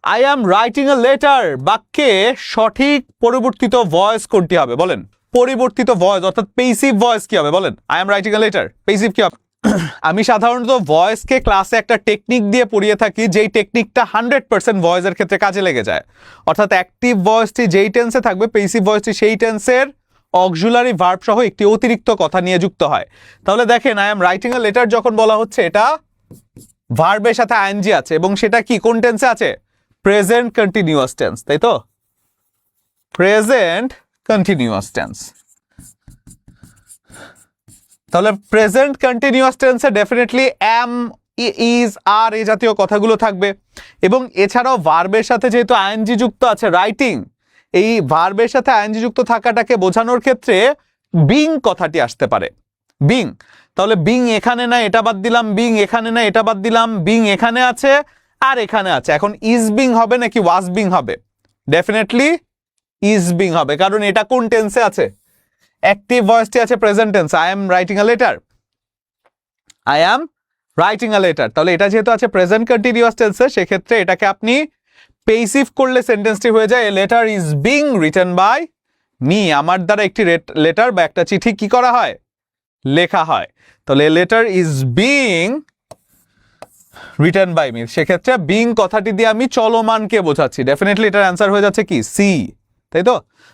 I am writing a letter বাক্যে সঠিক পরিবর্তিত ভয়েস কোনটি হবে বলেন? পরিবর্তিত ভয়েস অর্থাৎ পেসিভ ভয়েস কি হবে বলেন? I am writing a letter passive কি হবে? আমি সাধারণত ভয়েসকে ক্লাসে একটা টেকনিক দিয়ে পড়িয়ে থাকি, যেই টেকনিকটা 100% ভয়েসের ক্ষেত্রে কাজে লেগে যায়। অর্থাৎ অ্যাক্টিভ ভয়েসটি যেই টেন্সে থাকবে, পেসিভ ভয়েসটি সেই টেন্সের অক্সিলারি ভার্ব সহ একটি অতিরিক্ত কথা নিয়ে যুক্ত হয়। তাহলে দেখেন, I am writing a letter যখন বলা হচ্ছে, এটা ভার্বের সাথে আইএনজি আছে এবং সেটা কি কোন টেন্সে আছে? প্রেজেন্ট কন্টিনিউয়াস টেন্স, তাই তো? Present continuous tense. তাহলে প্রেজেন্ট কন্টিনিউয়াস টেন্সে ডেফিনেটলি অ্যাম, ইজ, আর এই জাতীয় কথাগুলো থাকবে। এবং এছাড়াও ভার্বের সাথে যেহেতু আইএনজি যুক্ত আছে, রাইটিং, এই ভার্বের সাথে আইএনজি যুক্ত থাকাটাকে বোঝানোর ক্ষেত্রে বিং কথাটি আসতে পারে। বিং, তাহলে বিং এখানে না, এটা বাদ দিলাম। বিং এখানে না, এটা বাদ দিলাম। বিং এখানে আছে আর এখানে আছে। এখন ইজ বিং হবে নাকি ওয়াজ বিং হবে? ডেফিনেটলি ইজ বিং হবে, কারণ এটা কোন টেন্সে আছে? অ্যাক্টিভ ভয়েসটি আছে present tense. I am writing a letter, I am writing a letter. তাহলে এটা যেহেতু আছে প্রেজেন্ট কন্টিনিউয়াস টেন্সে, সেক্ষেত্রে এটাকে আপনি পেসিভ করলে সেন্টেন্সটি হয়ে যায়, a letter is being written by me. আমার দ্বারা একটি লেটার বা একটা চিঠি কি করা হয়? লেখা হয়। তাহলে a letter is being written by me, সেক্ষেত্রে বিং কথাটি দিয়ে আমি চলমানকে বোঝাচ্ছি। ডেফিনেটলি এটার অ্যান্সার হয়ে যাচ্ছে কি? সি, তাই তো?